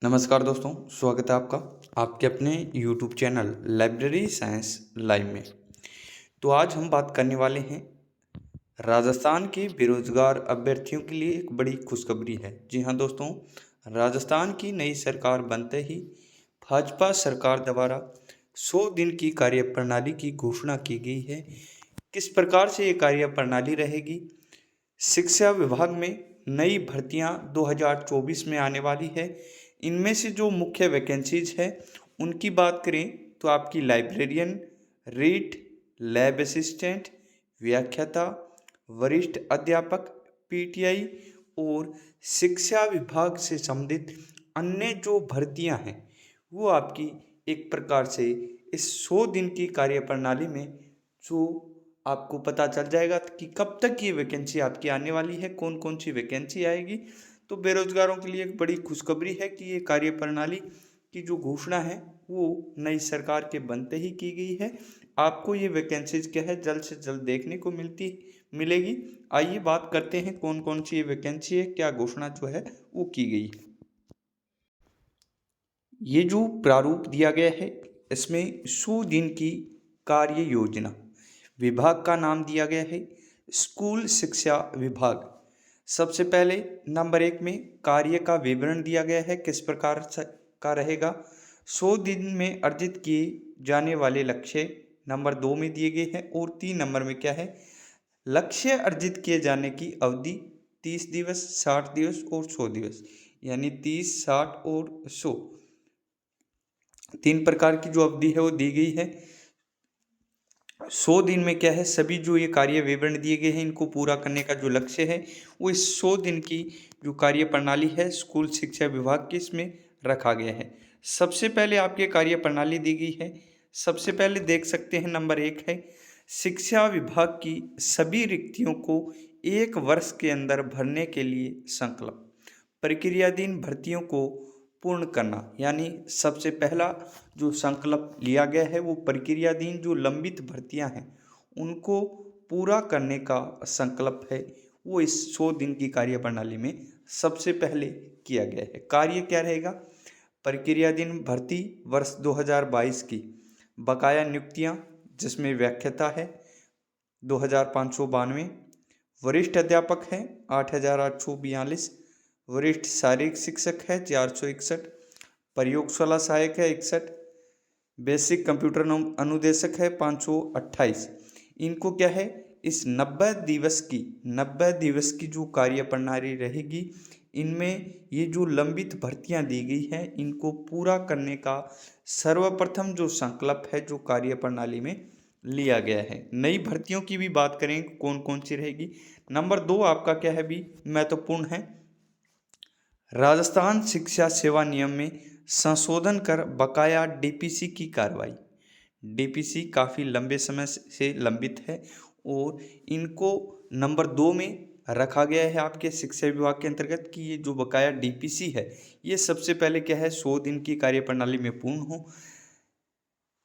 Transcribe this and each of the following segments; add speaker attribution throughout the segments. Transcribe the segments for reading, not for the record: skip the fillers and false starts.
Speaker 1: नमस्कार दोस्तों, स्वागत है आपका आपके अपने YouTube channel library science live में। तो आज हम बात करने वाले हैं राजस्थान के बेरोजगार अभ्यर्थियों के लिए एक बड़ी खुशखबरी है। जी हाँ दोस्तों, राजस्थान की नई सरकार बनते ही भाजपा सरकार द्वारा 100 दिन की कार्यप्रणाली की घोषणा की गई है। किस प्रकार से ये कार्यप्रणाली रहेगी? शिक्षा विभाग में नई भर्तियां 2024 में आने वाली है। इनमें से जो मुख्य वैकेंसीज है उनकी बात करें तो आपकी लाइब्रेरियन, रीट, लैब असिस्टेंट, व्याख्याता, वरिष्ठ अध्यापक, पीटीआई और शिक्षा विभाग से संबंधित अन्य जो भर्तियां हैं वो आपकी एक प्रकार से इस 100 दिन की कार्यप्रणाली में जो आपको पता चल जाएगा कि कब तक ये वैकेंसी आपकी आने वाली है, कौन कौन सी वैकेंसी आएगी। तो बेरोजगारों के लिए एक बड़ी खुशखबरी है कि ये कार्यप्रणाली की जो घोषणा है वो नई सरकार के बनते ही की गई है। आपको ये वैकेंसीज क्या है जल्द से जल्द देखने को मिलेगी। आइए बात करते हैं कौन कौन सी ये वैकेंसी है, क्या घोषणा जो है वो की गई है। ये जो प्रारूप दिया गया है इसमें 100 दिन की कार्य योजना, विभाग का नाम दिया गया है स्कूल शिक्षा विभाग। सबसे पहले नंबर 1 में कार्य का विवरण दिया गया है, किस प्रकार का रहेगा। 100 दिन में अर्जित किए जाने वाले लक्ष्य नंबर 2 में दिए गए हैं और 3 नंबर में क्या है, लक्ष्य अर्जित किए जाने की अवधि 30 दिवस, 60 दिवस और 100 दिवस, यानी 30, 60 और 100 तीन प्रकार की जो अवधि है वो दी गई है। 100 दिन में क्या है, सभी जो ये कार्य विवरण दिए गए हैं इनको पूरा करने का जो लक्ष्य है वो इस 100 दिन की जो कार्य प्रणाली है स्कूल शिक्षा विभाग की इसमें रखा गया है। सबसे पहले आपकी कार्य प्रणाली दी गई है। सबसे पहले देख सकते हैं नंबर 1 है शिक्षा विभाग की सभी रिक्तियों को 1 वर्ष के अंदर भरने के लिए संकल्प। प्रक्रियाधीन भर्तियों को पूर्ण करना, यानी सबसे पहला जो संकल्प लिया गया है वो प्रक्रियाधीन जो लंबित भर्तियां हैं उनको पूरा करने का संकल्प है, वो इस 100 दिन की कार्यप्रणाली में सबसे पहले किया गया है। कार्य क्या रहेगा, प्रक्रियाधीन भर्ती वर्ष 2022 की बकाया नियुक्तियां जिसमें व्याख्याता है 2592, वरिष्ठ अध्यापक है 8842, वरिष्ठ शारीरिक शिक्षक है 461, प्रयोगशाला सहायक है 61, बेसिक कंप्यूटर अनुदेशक है 528। इनको क्या है, इस 90 दिवस की जो कार्य प्रणाली रहेगी इनमें ये जो लंबित भर्तियां दी गई हैं इनको पूरा करने का सर्वप्रथम जो संकल्प है जो कार्य प्रणाली में लिया गया है। नई भर्तियों की भी बात करें कौन कौन सी रहेगी। नंबर 2 आपका क्या है भी महत्वपूर्ण है, राजस्थान शिक्षा सेवा नियम में संशोधन कर बकाया डीपीसी की कार्रवाई। डीपीसी काफ़ी लंबे समय से लंबित है और इनको नंबर 2 में रखा गया है आपके शिक्षा विभाग के अंतर्गत कि ये जो बकाया डीपीसी है ये सबसे पहले क्या है 100 दिन की कार्यप्रणाली में पूर्ण हो।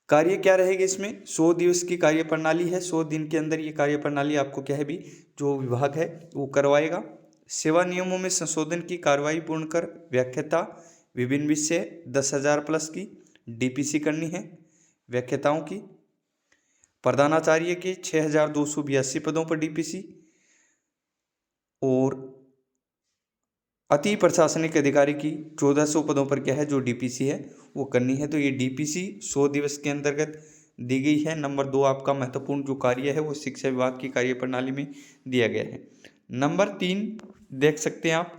Speaker 1: कार्य क्या रहेगा इसमें, 100 दिवस की कार्यप्रणाली है, 100 दिन के अंदर ये कार्यप्रणाली आपको क्या है भी जो विभाग है वो करवाएगा। सेवा नियमों में संशोधन की कार्रवाई पूर्ण कर व्याख्याता विभिन्न विषय 10,000 प्लस की डीपीसी करनी है व्याख्याताओं की। प्रधानाचार्य के 6,282 पदों पर डीपीसी और अति प्रशासनिक अधिकारी की 1,400 पदों पर क्या है जो डीपीसी है वो करनी है। तो ये डीपीसी 100 दिवस के अंतर्गत दी गई है। नंबर 2 आपका महत्वपूर्ण जो कार्य है वो शिक्षा विभाग की कार्यप्रणाली में दिया गया है। नंबर 3 देख सकते हैं आप,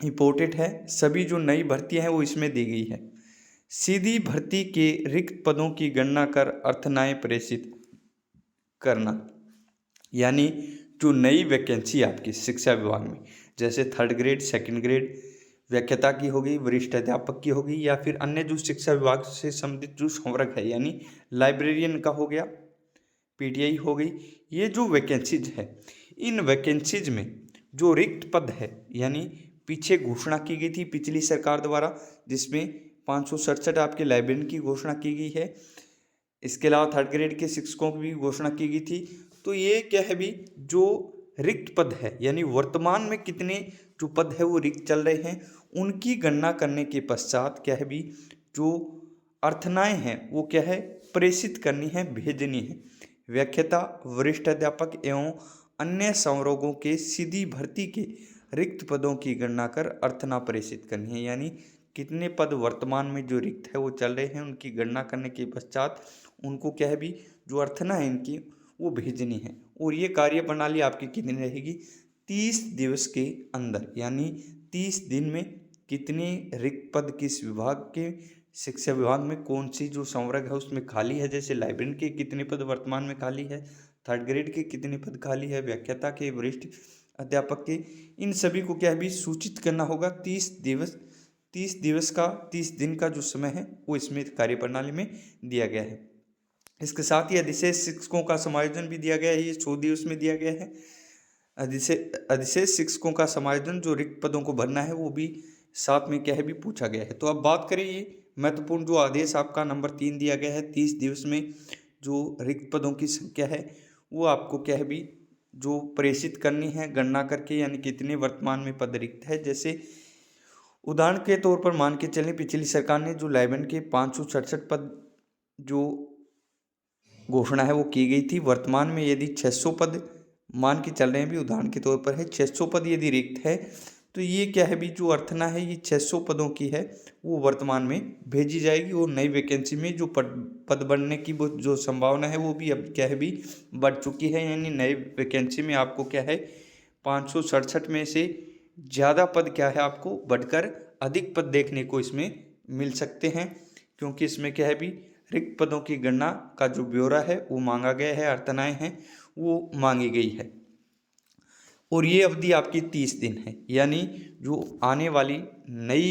Speaker 1: इम्पोर्टेंट है, सभी जो नई भर्तियां हैं वो इसमें दी गई है। सीधी भर्ती के रिक्त पदों की गणना कर अर्थनाएं प्रेषित करना, यानी जो नई वैकेंसी आपकी शिक्षा विभाग में जैसे 3rd ग्रेड, 2nd ग्रेड व्याख्याता की होगी, वरिष्ठ अध्यापक की होगी या फिर अन्य जो शिक्षा विभाग से संबंधित जो संवर्ग है यानी लाइब्रेरियन का हो गया, पीटीआई हो गई, ये जो वैकेंसीज है इन वैकेंसीज में जो रिक्त पद है यानी पीछे घोषणा की गई थी पिछली सरकार द्वारा जिसमें 567 आपके लाइब्रेरियन की घोषणा की गई है, इसके अलावा 3rd ग्रेड के शिक्षकों की भी घोषणा की गई थी। तो ये क्या है भी जो रिक्त पद है यानी वर्तमान में कितने जो पद है वो रिक्त चल रहे हैं, उनकी गणना करने के पश्चात क्या है भी जो अर्थनाएँ हैं वो क्या है प्रेषित करनी है, भेजनी है। व्याख्याता वरिष्ठ अध्यापक एवं अन्य संवर्गों के सीधी भर्ती के रिक्त पदों की गणना कर अर्थना प्रेषित करनी है। यानी कितने पद वर्तमान में जो रिक्त है वो चल रहे हैं, उनकी गणना करने के पश्चात उनको क्या है भी जो अर्थना है इनकी वो भेजनी है। और ये कार्य प्रणाली आपकी कितनी रहेगी 30 दिवस के अंदर, यानी 30 दिन में कितने रिक्त पद किस विभाग के, शिक्षा विभाग में कौन सी जो संवर्ग है उसमें खाली है, जैसे लाइब्रेरियन के कितने पद वर्तमान में खाली है, थर्ड ग्रेड के कितने पद खाली है, व्याख्याता के, वरिष्ठ अध्यापक के, इन सभी को क्या है भी सूचित करना होगा। 30 दिन का जो समय है वो इसमें कार्यप्रणाली में दिया गया है। इसके साथ ही अधिशेष शिक्षकों का समायोजन भी दिया गया है, ये 100 दिवस में दिया गया है। अधिशेष शिक्षकों का समायोजन जो रिक्त पदों को भरना है वो भी साथ में क्या है भी पूछा गया है। तो अब बात करें ये महत्वपूर्ण जो आदेश आपका नंबर 3 दिया गया है, 30 दिवस में जो रिक्त पदों की संख्या है वो आपको क्या है भी जो प्रेषित करनी है गणना करके, यानी कितने वर्तमान में पद रिक्त है। जैसे उदाहरण के तौर पर मान के चलें पिछली सरकार ने जो लाइब्रेरियन के 567 पद जो घोषणा है वो की गई थी, वर्तमान में यदि 600 पद मान के चल रहे हैं भी उदाहरण के तौर पर है, 600 पद यदि रिक्त है तो ये क्या है भी जो अर्थना है ये 600 पदों की है वो वर्तमान में भेजी जाएगी। और नई वैकेंसी में जो पद बढ़ने की वो जो संभावना है वो भी अब क्या है भी बढ़ चुकी है। यानी नई वैकेंसी में आपको क्या है 567 में से ज़्यादा पद क्या है आपको बढ़कर अधिक पद देखने को इसमें मिल सकते हैं, क्योंकि इसमें क्या है भी रिक्त पदों की गणना का जो ब्यौरा है वो मांगा गया है, अर्थनाएँ हैं वो मांगी गई है। और ये अवधि आपकी 30 दिन है। यानी जो आने वाली नई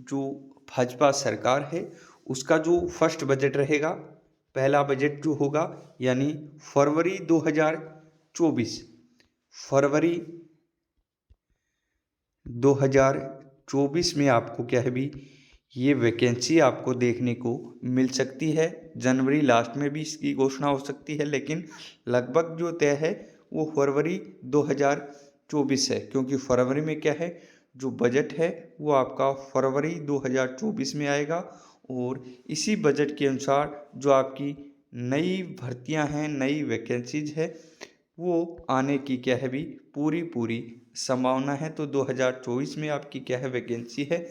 Speaker 1: जो भाजपा सरकार है उसका जो फर्स्ट बजट रहेगा, पहला बजट जो होगा यानी फरवरी 2024 में आपको क्या है भी ये वैकेंसी आपको देखने को मिल सकती है। जनवरी लास्ट में भी इसकी घोषणा हो सकती है, लेकिन लगभग जो तय है वो फरवरी 2024 है, क्योंकि फरवरी में क्या है जो बजट है वो आपका फरवरी 2024 में आएगा। और इसी बजट के अनुसार जो आपकी नई भर्तियां हैं, नई वैकेंसीज है वो आने की क्या है भी पूरी संभावना है। तो 2024 में आपकी क्या है वैकेंसी है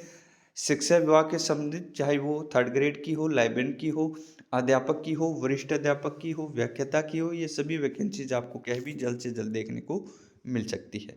Speaker 1: शिक्षा विभाग के संबंधित, चाहे वो थर्ड ग्रेड की हो, लाइब्रेरियन की हो, अध्यापक की हो, वरिष्ठ अध्यापक की हो, व्याख्याता की हो, ये सभी वैकेंसीज आपको क्या है भी जल्द से जल्द देखने को मिल सकती है।